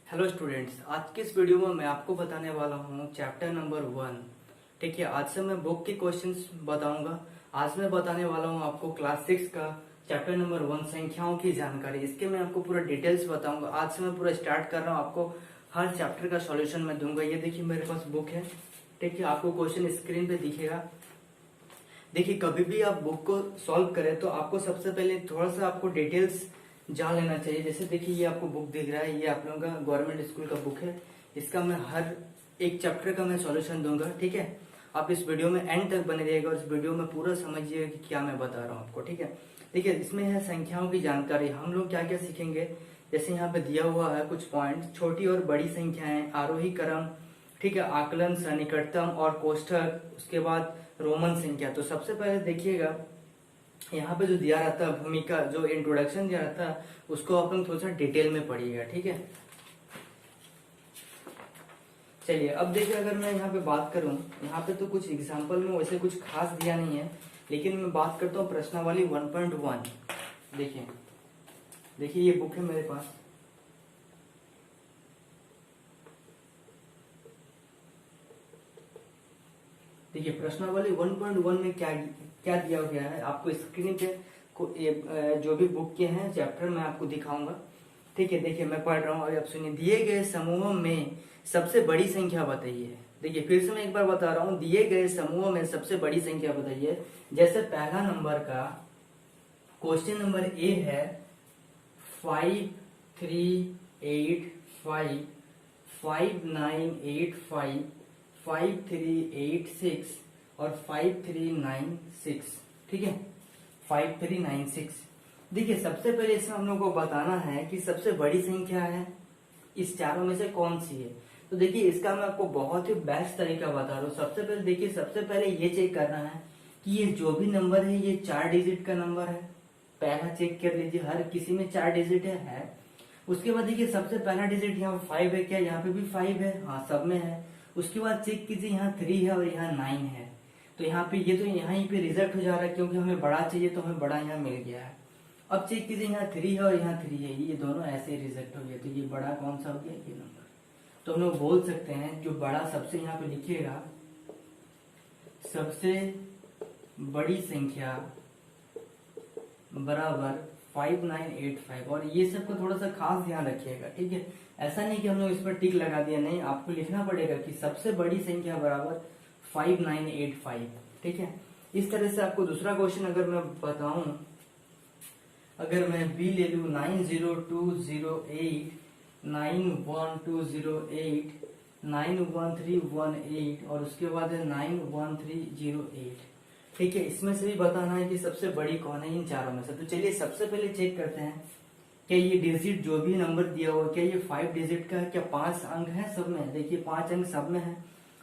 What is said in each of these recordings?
Hello students, आज के इस वीडियो में मैं आपको बताने वाला हूँ चैप्टर नंबर 1। ठीक है, आज से मैं बुक के क्वेश्चंस बताऊंगा। आज मैं बताने वाला हूँ आपको क्लास 6 का चैप्टर नंबर 1 संख्याओं की जानकारी। इसके मैं आपको पूरा डिटेल्स बताऊंगा। आज से मैं पूरा स्टार्ट कर रहा हूँ, आपको हर चैप्टर का सॉल्यूशन मैं दूंगा। ये देखिए मेरे पास बुक है। ठीक है, आपको क्वेश्चन स्क्रीन पे दिखेगा। देखिए, कभी भी आप बुक को सॉल्व करें तो आपको सबसे पहले थोड़ा सा आपको डिटेल्स जान लेना चाहिए। जैसे देखिए, ये आपको बुक दिख रहा है, ये आप लोगों का गवर्नमेंट स्कूल का बुक है। इसका मैं हर एक चैप्टर का मैं सॉल्यूशन दूंगा। ठीक है, आप इस वीडियो में एंड तक बने रहिएगा और इस वीडियो में पूरा समझिएगा कि क्या मैं बता रहा हूँ आपको। ठीक है, देखिए इसमें है संख्याओं की जानकारी। हम लोग क्या क्या सीखेंगे, जैसे यहाँ पे दिया हुआ है कुछ पॉइंट, छोटी और बड़ी संख्याएं, आरोही क्रम, ठीक है, आकलन, सन्निकटतम और कोष्ठक, उसके बाद रोमन संख्या। तो सबसे पहले देखिएगा, यहाँ पे जो दिया रहता है भूमिका, जो इंट्रोडक्शन दिया रहता है, उसको आप लोग थोड़ा सा डिटेल में पढ़िएगा। ठीक है, चलिए अब देखिए, अगर मैं यहाँ पे बात करूँ, यहाँ पे तो कुछ एग्जाम्पल में वैसे कुछ खास दिया नहीं है, लेकिन मैं बात करता हूँ प्रश्नावली 1.1। देखिए देखिए ये बुक है मेरे पास। देखिए प्रश्नावली 1.1 में क्या क्या दिया गया है, आपको स्क्रीन पे जो भी बुक के हैं चैप्टर मैं आपको दिखाऊंगा। ठीक है, देखिए मैं पढ़ रहा हूँ, अभी आप सुनिए। दिए गए समूहों में सबसे बड़ी संख्या बताइए। देखिए फिर से मैं एक बार बता रहा हूँ, दिए गए समूहों में सबसे बड़ी संख्या बताइए। जैसे पहला नंबर का क्वेश्चन नंबर ए है 5385, 5985, 5386 और 5396। ठीक है, 5396। देखिए सबसे पहले इसमें हम लोग को बताना है कि सबसे बड़ी संख्या है इस चारों में से कौन सी है। तो देखिए इसका मैं आपको बहुत ही बेस्ट तरीका बता रहा हूँ। सबसे पहले देखिए, सबसे पहले ये चेक करना है कि ये जो भी नंबर है ये 4 डिजिट का नंबर है। पहला चेक कर लीजिए, हर किसी में 4 डिजिट है। उसके बाद देखिए सबसे पहला डिजिट यहाँ 5 है क्या, यहाँ पे भी 5 है, हाँ सब में है। उसके बाद चेक कीजिए, यहाँ 3 है और यहाँ 9 है। तो यहाँ पे ये तो यहाँ पे रिजेक्ट हो जा रहा है, क्योंकि हमें बड़ा चाहिए तो हमें बड़ा यहाँ मिल गया है। अब चेक कीजिए, यहाँ 3 है और यहाँ 3 है, ये दोनों ऐसे ही रिजेक्ट हो गया। तो ये बड़ा कौन सा हो गया, ये नंबर। तो हम लोग बोल सकते हैं जो बड़ा सबसे यहाँ पे लिखिएगा, सबसे बड़ी संख्या बराबर 5985। और ये सबको थोड़ा सा खास ध्यान रखिएगा। ठीक है, ऐसा नहीं कि हम लोग इस पर टिक लगा दिया, नहीं, आपको लिखना पड़ेगा कि सबसे बड़ी संख्या बराबर 5985। ठीक है, इस तरह से आपको दूसरा क्वेश्चन अगर मैं बताऊं, अगर मैं बी ले लू 90208, 91208, 91318 और उसके बाद है 91308। ठीक है, इसमें से भी बताना है कि सबसे बड़ी कौन है इन चारों में से। तो चलिए सबसे पहले चेक करते हैं, क्या ये डिजिट जो भी नंबर दिया हुआ, क्या ये 5 डिजिट का है, क्या 5 अंक है सब में। देखिए 5 अंक सब में है।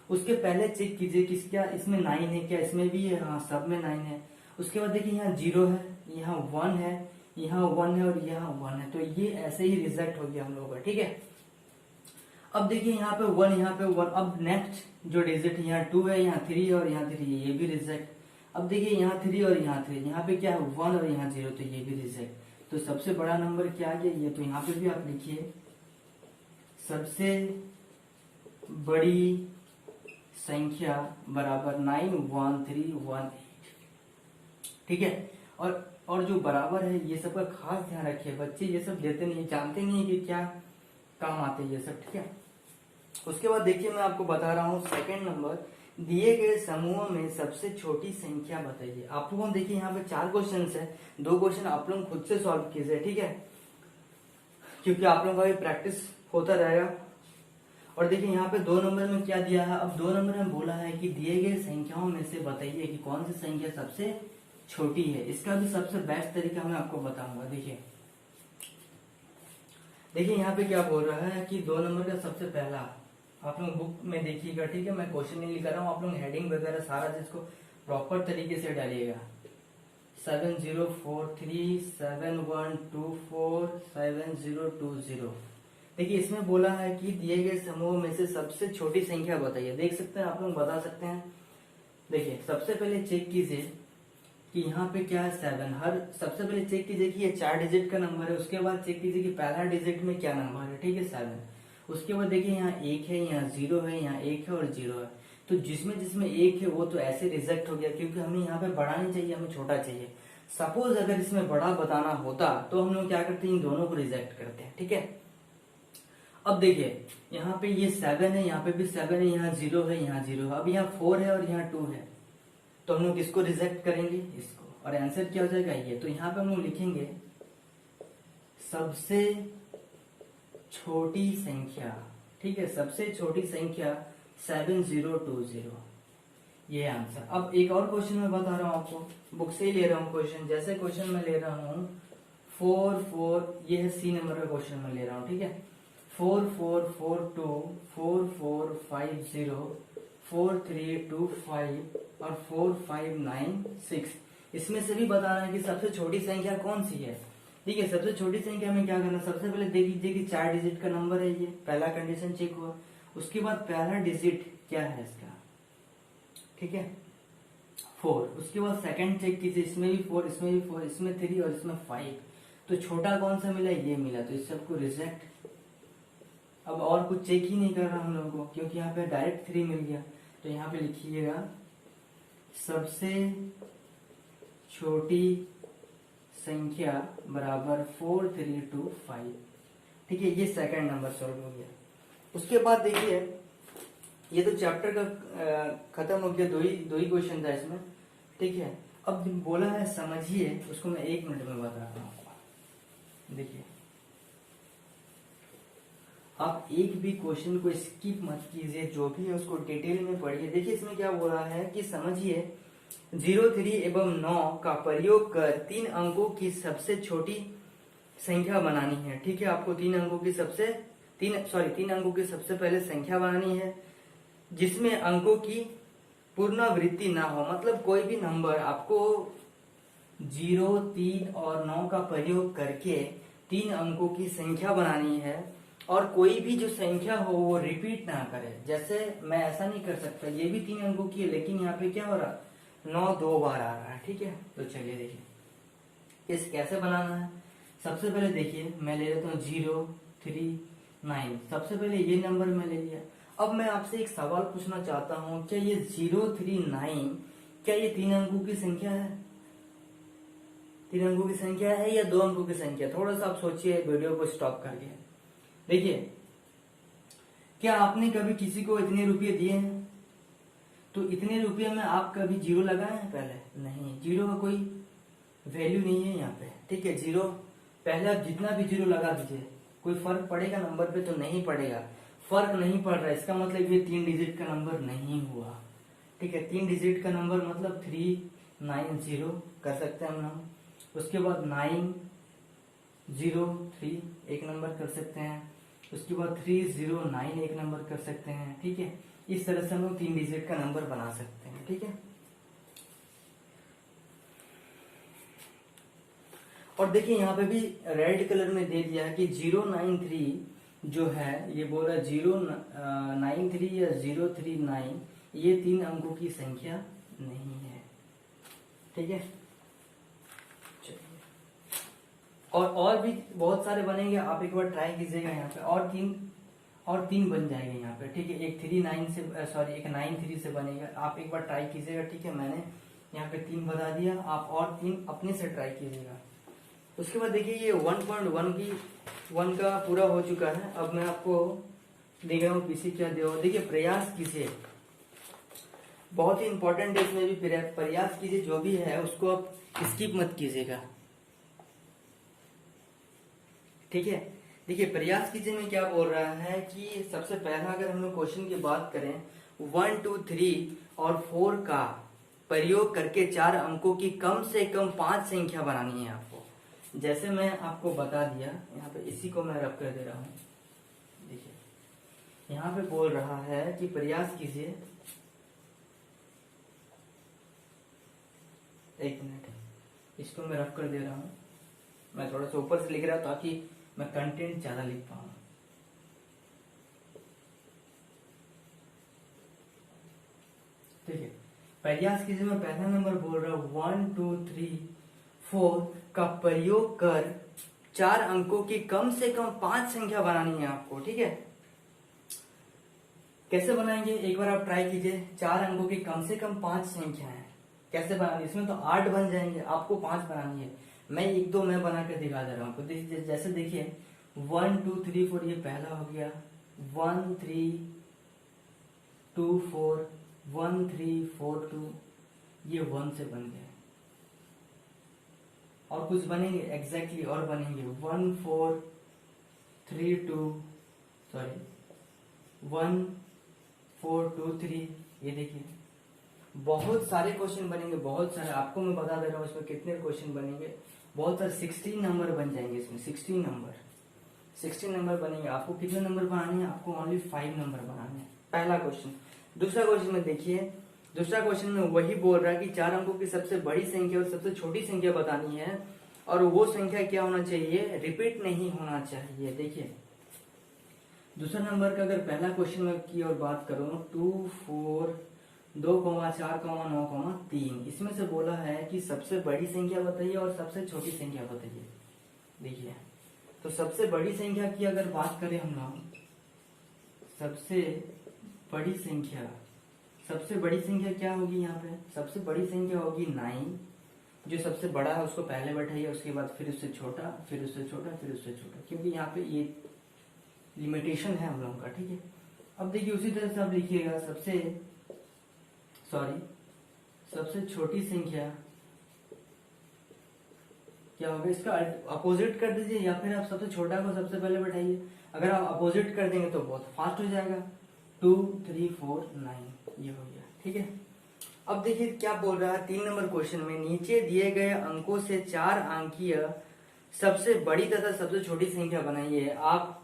उसके पहले चेक कीजिए कि क्या इसमें 9 है, क्या इसमें भी है, हाँ सब में 9 है। उसके बाद देखिए यहाँ 0 है, यहाँ 1 है, यहाँ 1 है और यहाँ 1 है। तो ये ऐसे ही रिजेक्ट हो गया हम लोगों का। ठीक है, अब देखिए यहाँ पे 1, यहाँ पे 1। अब नेक्स्ट जो डिजिट है, यहाँ 2 है, यहाँ 3 है और यहाँ 3 है, ये भी रिजेक्ट। अब देखिए यहाँ 3 और यहाँ 3, यहाँ पे क्या है 1 और यहाँ 0, तो ये भी रिजेक्ट। तो सबसे बड़ा नंबर क्या आ गया, ये। तो यहाँ पे भी आप लिखिए, सबसे बड़ी संख्या बराबर 91318। ठीक है, और जो बराबर है ये सब का खास ध्यान रखिए। बच्चे ये सब देते नहीं, जानते नहीं है कि क्या काम आते हैं ये सब। ठीक है, उसके बाद देखिए मैं आपको बता रहा हूँ सेकंड नंबर, दिए गए समूहों में सबसे छोटी संख्या बताइए। आप लोगों को देखिए यहाँ पे 4 क्वेश्चन है, 2 क्वेश्चन आप लोग खुद से सॉल्व कीजिए। ठीक है, क्योंकि आप लोगों का भी प्रैक्टिस होता रहेगा। और देखिए यहाँ पे 2 नंबर में क्या दिया है, अब 2 नंबर में बोला है कि दिए गए संख्याओं में से बताइए कि कौन सी संख्या सबसे छोटी है। इसका भी सबसे बेस्ट तरीका मैं आपको बताऊंगा। देखिए यहाँ पे क्या बोल रहा है कि 2 नंबर का सबसे पहला, आप लोग बुक में देखिएगा। ठीक है, मैं क्वेश्चन नहीं लिख रहा हूँ, आप लोग हेडिंग वगैरह सारा चीज को प्रॉपर तरीके से डालिएगा। 704371247020। देखिए इसमें बोला है कि दिए गए समूह में से सबसे छोटी संख्या बताइए। देख सकते हैं, आप लोग बता सकते हैं। देखिए सबसे पहले चेक कीजिए कि यहाँ पे क्या है 7। हर सबसे पहले चेक कीजिए कि ये 4 डिजिट का नंबर है। उसके बाद चेक कीजिए कि पहला डिजिट में क्या नंबर है। ठीक है 7। उसके बाद देखिए यहाँ 1 है, यहाँ 0 है, यहाँ 1 है और 0 है। तो जिसमें जिसमें 1 है वो तो ऐसे रिजेक्ट हो गया, क्योंकि हमें यहाँ पे बड़ा नहीं चाहिए, हमें छोटा चाहिए। सपोज अगर इसमें बड़ा बताना होता तो हम लोग क्या करते हैं, इन दोनों को रिजेक्ट करते हैं। ठीक है, अब देखिए यहाँ पे ये 7 है, यहाँ पे भी 7 है, यहाँ 0 है, यहाँ 0 है। अब यहाँ 4 है और यहाँ 2 है, तो हम लोग किसको रिजेक्ट करेंगे, इसको। और आंसर क्या हो जाएगा, ये। तो यहाँ पे हम लोग लिखेंगे सबसे छोटी संख्या। ठीक है, सबसे छोटी संख्या 7020, ये आंसर। अब एक और क्वेश्चन मैं बता रहा हूँ आपको, बुक से ही ले रहा हूँ क्वेश्चन। जैसे क्वेश्चन मैं ले रहा हूँ 4 ये है सी नंबर का क्वेश्चन मैं ले रहा हूँ। ठीक है, 4442 4450 4325 और 4596, इसमें से भी बताना है कि सबसे छोटी संख्या कौन सी है। ठीक है, सबसे छोटी संख्या में क्या करना, सबसे पहले देख लीजिए कि 4 डिजिट का नंबर है, ये पहला कंडीशन चेक हुआ। उसके बाद पहला डिजिट क्या है इसका, ठीक है 4। उसके बाद सेकंड चेक कीजिए, इसमें भी 4, इसमें भी 4, इसमें 3 और इसमें 5। तो छोटा कौन सा मिला, ये मिला, तो इस सबको रिजेक्ट। अब और कुछ चेक ही नहीं कर रहा हम लोगों को, क्योंकि यहाँ पे डायरेक्ट 3 मिल गया। तो यहाँ पे लिखिएगा सबसे छोटी संख्या बराबर 4325। ठीक है, ये सेकंड नंबर सॉल्व हो गया। उसके बाद देखिए ये तो चैप्टर का खत्म हो गया, दो ही क्वेश्चन था इसमें। ठीक है, अब बोला है समझिए, उसको मैं 1 मिनट में बता रहा हूँ आपको। देखिए आप एक भी क्वेश्चन को स्किप मत कीजिए, जो भी है उसको डिटेल में पढ़िए। देखिए इसमें क्या बोला है कि समझिए 0, 3 एवं 9 का प्रयोग कर 3 अंकों की सबसे छोटी संख्या बनानी है। ठीक है, आपको 3 अंकों की सबसे पहले संख्या बनानी है जिसमें अंकों की पुनरावृत्ति ना हो। मतलब कोई भी नंबर आपको 0, 3 और 9 का प्रयोग करके 3 अंकों की संख्या बनानी है, और कोई भी जो संख्या हो वो रिपीट ना करे। जैसे मैं ऐसा नहीं कर सकता, ये भी 3 अंकों की है लेकिन यहाँ पे क्या हो रहा, 9 2 बार आ रहा है। ठीक है, तो चलिए देखिए इस कैसे बनाना है। सबसे पहले देखिए मैं ले लेता हूँ 0, 3, 9। सबसे पहले ये नंबर मैं ले लिया। अब मैं आपसे एक सवाल पूछना चाहता हूँ, क्या ये 0, 3, 9 क्या ये 3 अंकों की संख्या है? 3 अंकों की संख्या है या 2 अंकों की संख्या? थोड़ा सा आप सोचिए वीडियो को स्टॉप करके। देखिए क्या आपने कभी किसी को इतने रुपये दिए हैं? तो इतने रुपये में आप कभी 0 लगाए हैं पहले? नहीं, 0 का कोई वैल्यू नहीं है यहाँ पे। ठीक है, 0 पहले आप जितना भी 0 लगा दीजिए, कोई फर्क पड़ेगा नंबर पे? तो नहीं पड़ेगा। फर्क नहीं पड़ रहा है, इसका मतलब ये 3 डिजिट का नंबर नहीं हुआ। ठीक है, 3 डिजिट का नंबर मतलब 390 कर सकते हैं हम। उसके बाद 903 एक नंबर कर सकते हैं। उसके बाद 309 एक नंबर कर सकते हैं। ठीक है, इस तरह से हम लोग 3 डिजिट का नंबर बना सकते हैं। ठीक है, और देखिए यहाँ पे भी रेड कलर में दे दिया है कि 093 जो है, ये बोल रहा है 093 या 039 ये 3 अंकों की संख्या नहीं है। ठीक है, और भी बहुत सारे बनेंगे, आप एक बार ट्राई कीजिएगा। यहाँ पे और तीन बन जाएंगे यहाँ पे। ठीक है, एक 39 से एक 93 से बनेगा, आप एक बार ट्राई कीजिएगा। ठीक है, मैंने यहाँ पे 3 बता दिया, आप और 3 अपने से ट्राई कीजिएगा। उसके बाद देखिए ये 1.1 का पूरा हो चुका है। अब मैं आपको देख रहा हूँ पीछे क्या दिया। देखिए प्रयास कीजिए, बहुत ही इंपॉर्टेंट है इसमें भी। प्रयास कीजिए, जो भी है उसको आप स्किप मत कीजिएगा। ठीक है, देखिए प्रयास कीजिए में क्या बोल रहा है कि सबसे पहला अगर हम लोग क्वेश्चन की बात करें, 1, 2, 3 और 4 का प्रयोग करके 4 अंकों की कम से कम 5 संख्या बनानी है आपको। जैसे मैं आपको बता दिया, यहाँ पे इसी को मैं रब कर दे रहा हूँ। देखिए यहाँ पे बोल रहा है कि प्रयास कीजिए, एक मिनट, इसको मैं रब कर दे रहा हूँ। मैं थोड़ा सा ऊपर से लिख रहा हूँ ताकि मैं कंटेंट ज्यादा लिख पाऊँ। ठीक है, प्रयास कीजिए में पहला नंबर बोल रहा हूँ 1, 2, 3, 4 का प्रयोग कर 4 अंकों की कम से कम 5 संख्या बनानी है आपको। ठीक है, कैसे बनाएंगे एक बार आप ट्राई कीजिए। 4 अंकों की कम से कम 5 संख्या है, कैसे बनानी, इसमें तो 8 बन जाएंगे, आपको 5 बनानी है। मैं एक दो मैं बना कर दिखा दे रहा हूँ। जैसे देखिए 1 2 3 4 ये पहला हो गया, 1 3 2 4 1 3 4 2 ये 1 से बन गया। और कुछ बनेंगे एग्जैक्टली और बनेंगे 1 4 3 2 सॉरी 1 4 2 3 ये देखिए बहुत सारे क्वेश्चन बनेंगे, बहुत सारे। आपको मैं बता दे रहा हूँ इसमें कितने क्वेश्चन बनेंगे, बहुत सारे 16 नंबर बन जाएंगे इसमें। 16 नंबर बनेंगे। आपको कितने नंबर बनाने हैं, आपको ओनली 5 नंबर बनाने हैं। पहला क्वेश्चन। दूसरा क्वेश्चन में देखिए, दूसरा क्वेश्चन में वही बोल रहा है कि 4 अंकों की सबसे बड़ी संख्या और सबसे छोटी संख्या बतानी है, और वो संख्या क्या होना चाहिए, रिपीट नहीं होना चाहिए। देखिए दूसरा नंबर का अगर पहला क्वेश्चन में की और बात करूं 2 4 2 4 9 3, इसमें से बोला है कि सबसे बड़ी संख्या बताइए और सबसे छोटी संख्या बताइए। देखिए तो सबसे बड़ी संख्या की अगर बात करें हम लोग, सबसे बड़ी संख्या क्या होगी यहाँ पे, सबसे बड़ी संख्या होगी 9। जो सबसे बड़ा है उसको पहले बैठाइए, उसके बाद फिर उससे छोटा, फिर उससे छोटा, फिर उससे छोटा, क्योंकि यहाँ पे ये लिमिटेशन है हम लोगों का। ठीक है, अब देखिए उसी तरह से आप लिखिएगा सबसे छोटी संख्या क्या होगा, इसका अपोजिट कर दीजिए, या फिर आप सबसे छोटा को सबसे पहले बैठाइए। अगर आप अपोजिट कर देंगे तो बहुत फास्ट हो जाएगा। 2 3 4 9 ये हो गया। ठीक है, अब देखिए क्या बोल रहा है 3 नंबर क्वेश्चन में, नीचे दिए गए अंकों से 4 अंकीय सबसे बड़ी तथा सबसे छोटी संख्या बनाइए। आप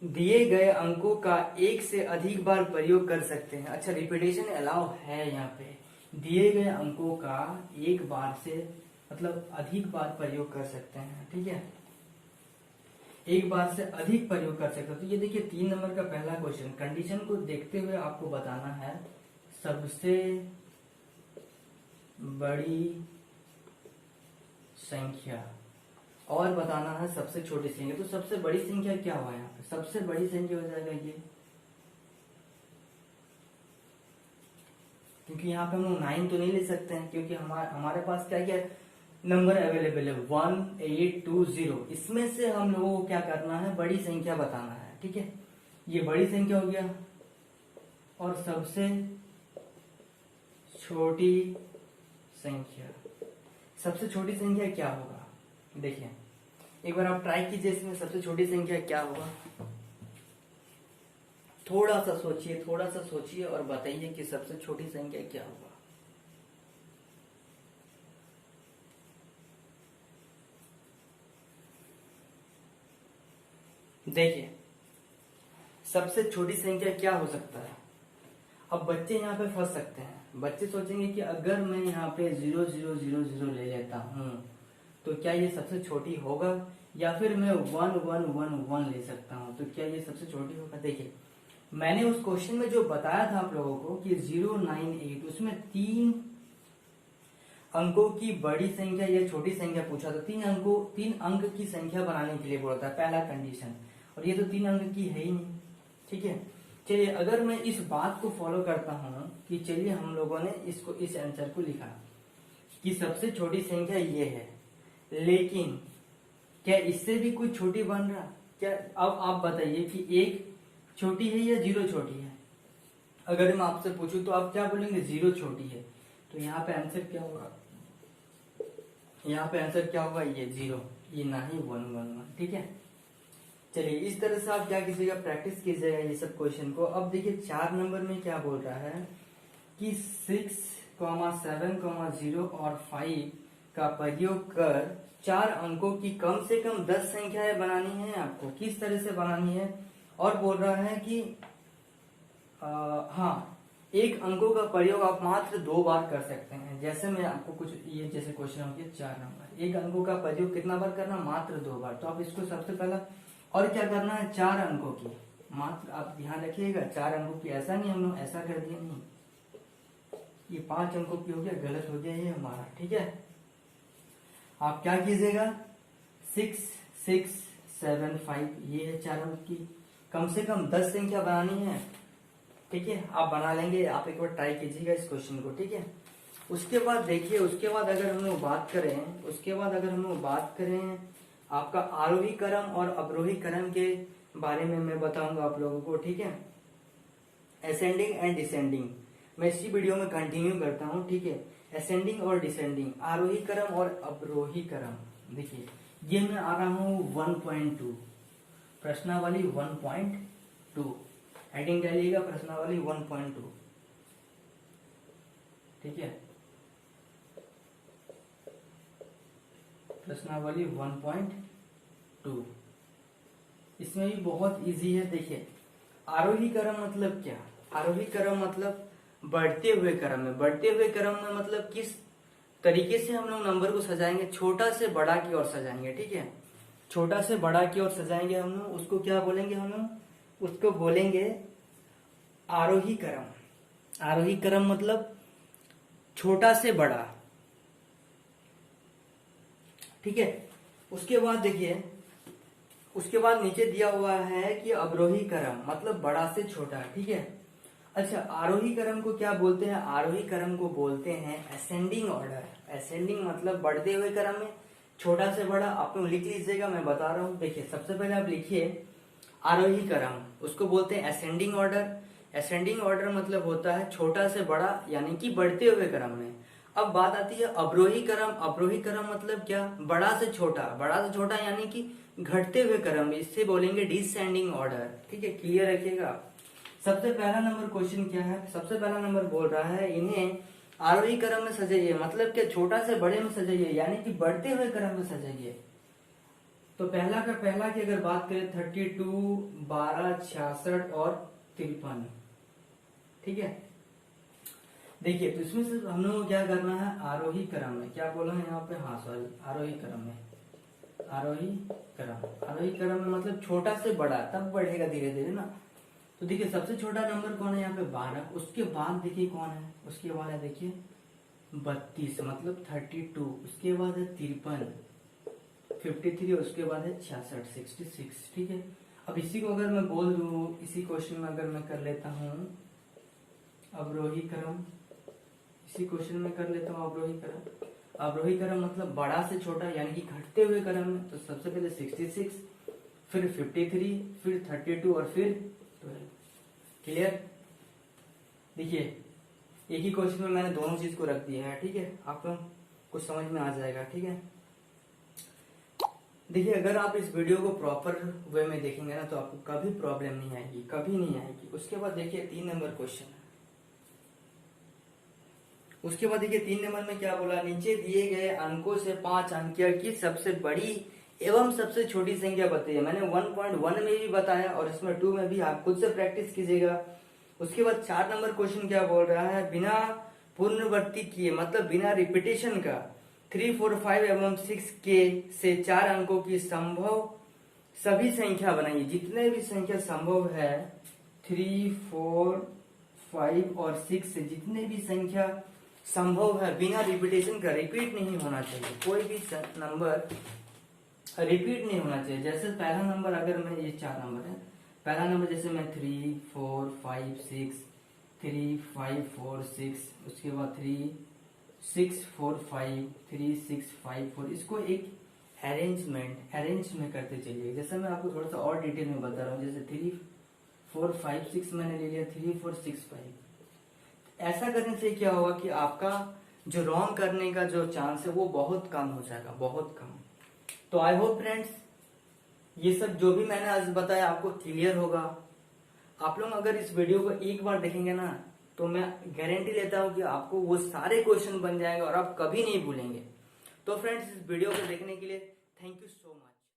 दिए गए अंकों का एक से अधिक बार प्रयोग कर सकते हैं। अच्छा, रिपीटेशन अलाउ है यहाँ पे। दिए गए अंकों का एक बार से मतलब अधिक बार प्रयोग कर सकते हैं। ठीक है, एक बार से अधिक प्रयोग कर सकते हैं। तो ये देखिए 3 नंबर का पहला क्वेश्चन, कंडीशन को देखते हुए आपको बताना है सबसे बड़ी संख्या और बताना है सबसे छोटी संख्या। तो सबसे बड़ी संख्या क्या हुआ यहाँ पे, सबसे बड़ी संख्या हो जाएगा ये, क्योंकि यहाँ पे हम लोग 9 तो नहीं ले सकते हैं, क्योंकि हमारे पास क्या क्या नंबर अवेलेबल है 1 8 2 0। इसमें से हम लोगों को क्या करना है, बड़ी संख्या बताना है। ठीक है, ये बड़ी संख्या हो गया, और सबसे छोटी संख्या, सबसे छोटी संख्या क्या होगा, देखिए एक बार आप ट्राई कीजिए इसमें सबसे छोटी संख्या क्या होगा। थोड़ा सा सोचिए और बताइए कि सबसे छोटी संख्या क्या होगा। देखिए सबसे छोटी संख्या क्या हो सकता है। अब बच्चे यहाँ पे फंस सकते हैं, बच्चे सोचेंगे कि अगर मैं यहाँ पे 0 0 0 0 ले लेता हूँ तो क्या ये सबसे छोटी होगा, या फिर मैं 1 1 1 1 ले सकता हूँ तो क्या ये सबसे छोटी होगा। देखिए मैंने उस क्वेश्चन में जो बताया था आप लोगों को कि 0 9 8, उसमें 3 अंकों की बड़ी संख्या या छोटी संख्या पूछा था। 3 अंक की संख्या बनाने के लिए बोला था, पहला कंडीशन, और ये तो 3 अंक की है ही नहीं। ठीक है, चलिए अगर मैं इस बात को फॉलो करता हूँ कि चलिए हम लोगों ने इसको इस आंसर को लिखा कि सबसे छोटी संख्या ये है, लेकिन क्या इससे भी कुछ छोटी बन रहा क्या। अब आप बताइए कि 1 छोटी है या 0 छोटी है। अगर मैं आपसे पूछूं तो आप क्या बोलेंगे, 0 छोटी है। तो यहाँ पे आंसर क्या होगा, यहाँ पे आंसर क्या होगा, ये 0, ये ना ही 1 1 1। ठीक है, चलिए इस तरह से आप क्या कीजिएगा, प्रैक्टिस कीजिएगा ये सब क्वेश्चन को। अब देखिए 4 नंबर में क्या बोल रहा है कि 6 7 0 और 5 का प्रयोग कर 4 अंकों की कम से कम 10 संख्याएं बनानी है। आपको किस तरह से बनानी है, और बोल रहा है कि हाँ, एक अंकों का प्रयोग आप मात्र 2 बार कर सकते हैं। जैसे मैं आपको कुछ ये जैसे क्वेश्चन हो गया 4 नंबर, एक अंकों का प्रयोग कितना बार करना, मात्र 2 बार। तो आप इसको सबसे पहला और क्या करना है, 4 अंकों की, मात्र आप ध्यान रखिएगा 4 अंकों की, ऐसा नहीं हम लोग ऐसा कर दिए, नहीं, ये 5 अंकों की हो गया, गलत हो गया ये हमारा। ठीक है, आप क्या कीजिएगा 6 6 7 5 ये है 4 अंक की, कम से कम 10 संख्या बनानी है। ठीक है, आप बना लेंगे, आप एक बार ट्राई कीजिएगा इस क्वेश्चन को। ठीक है, उसके बाद देखिए, उसके बाद अगर हम लोग बात करें आपका आरोही क्रम और अवरोही क्रम के बारे में मैं बताऊंगा आप लोगों को। ठीक है, असेंडिंग एंड डिसेंडिंग मैं इसी वीडियो में कंटिन्यू करता हूँ। ठीक है, असेंडिंग और डिसेंडिंग, आरोही क्रम और अवरोही क्रम। देखिए ये मैं आ रहा हूँ 1.2 प्रश्नावली 1.2, हेडिंग डालिएगा प्रश्नावली 1.2। ठीक है, प्रश्नावली 1.2 इसमें भी बहुत इजी है। देखिए आरोही क्रम मतलब क्या, आरोही क्रम मतलब बढ़ते हुए क्रम में, बढ़ते हुए क्रम में मतलब किस तरीके से हम लोग नंबर को सजाएंगे, छोटा से बड़ा की ओर सजाएंगे। ठीक है, छोटा से बड़ा की ओर सजाएंगे हम लोग, उसको क्या बोलेंगे हम लोग, उसको बोलेंगे आरोही क्रम। आरोही क्रम मतलब छोटा से बड़ा। ठीक है, उसके बाद देखिए, उसके बाद नीचे दिया हुआ है कि अवरोही क्रम मतलब बड़ा से छोटा। ठीक है, अच्छा आरोही क्रम को क्या बोलते हैं, आरोही क्रम को बोलते हैं असेंडिंग ऑर्डर। असेंडिंग मतलब बढ़ते हुए क्रम में छोटा से बड़ा। आप लोग लिख लीजिएगा, मैं बता रहा हूँ। देखिए सबसे पहले आप लिखिए आरोही क्रम, उसको बोलते हैं असेंडिंग ऑर्डर। असेंडिंग ऑर्डर मतलब होता है छोटा से बड़ा यानी कि बढ़ते हुए क्रम में। अब बात आती है अवरोही क्रम। अवरोही क्रम मतलब क्या, बड़ा से छोटा, बड़ा से छोटा यानी कि घटते हुए क्रम, इससे बोलेंगे डिसेंडिंग ऑर्डर। ठीक है, क्लियर रखिएगा। सबसे पहला नंबर क्वेश्चन क्या है, सबसे पहला नंबर बोल रहा है इन्हें आरोही क्रम में सजाइए, मतलब क्या छोटा से बड़े में सजाइए यानी कि बढ़ते हुए क्रम में सजाइए। तो पहला का पहला की अगर बात करें 32, 12, 66 और 53। ठीक है, देखिए तो इसमें से हम लोग को क्या करना है, आरोही क्रम में, क्या बोला है यहाँ पे, हाँ सॉरी, आरोही क्रम में, आरोही क्रम, आरोही क्रम में मतलब छोटा से बड़ा, तब बढ़ेगा धीरे धीरे ना। तो देखिए सबसे छोटा नंबर कौन है यहाँ पे 12, उसके बाद देखिए कौन है, उसके बाद है देखिए 32 मतलब 32, उसके बाद है 53 53, उसके बाद है 66 66। ठीक है, अब इसी को अगर मैं बोल दूं, इसी क्वेश्चन में अगर मैं कर लेता हूँ अवरोही क्रम, इसी क्वेश्चन में कर लेता हूँ अवरोही क्रम। अवरोही क्रम मतलब बड़ा से छोटा यानी कि घटते हुए क्रम में। तो सबसे पहले 66, फिर 53, फिर 32 और फिर 12। क्लियर। देखिए एक ही क्वेश्चन में मैंने दोनों चीज को रख दिया है। ठीक है, आप लोग कुछ समझ में आ जाएगा। ठीक है, देखिए अगर आप इस वीडियो को प्रॉपर वे में देखेंगे ना तो आपको कभी प्रॉब्लम नहीं आएगी, कभी नहीं आएगी। उसके बाद देखिए 3 नंबर क्वेश्चन है, उसके बाद देखिए 3 नंबर में क्या बोला, नीचे दिए गए अंकों से 5 अंक की सबसे बड़ी एवं सबसे छोटी संख्या बताइए। मैंने 1.1 में भी बताया और इसमें 2 में भी, आप खुद से प्रैक्टिस कीजिएगा। उसके बाद 4 नंबर क्वेश्चन क्या बोल रहा है, बिना पुनरावृत्ति किए मतलब बिना रिपीटेशन का 3, 4, 5 एवं 6 के से 4 अंकों की संभव सभी संख्या बनाइए। जितने भी संख्या संभव है 3, 4, 5 और 6 से जितने भी संख्या संभव है बिना रिपीटेशन का, रिपीट नहीं होना चाहिए, कोई भी नंबर रिपीट नहीं होना चाहिए। जैसे पहला नंबर अगर मैं, ये 4 नंबर है, पहला नंबर जैसे मैं 3, 4, 5, 6, 3, 5, 4, 6, उसके बाद 3, 6, 4, 5, 3, 6, 5, 4, इसको एक अरेंज में करते चलिए। जैसे मैं आपको थोड़ा सा और डिटेल में बता रहा हूँ, जैसे 3, 4, 5, 6 मैंने ले लिया, 3, 4, 6, 5। ऐसा करने से क्या होगा कि आपका जो रॉन्ग करने का जो चांस है वो बहुत कम हो जाएगा, बहुत कम। तो आई होप फ्रेंड्स ये सब जो भी मैंने आज बताया आपको क्लियर होगा। आप लोग अगर इस वीडियो को एक बार देखेंगे ना तो मैं गारंटी लेता हूं कि आपको वो सारे क्वेश्चन बन जाएंगे और आप कभी नहीं भूलेंगे। तो फ्रेंड्स इस वीडियो को देखने के लिए थैंक यू सो मच।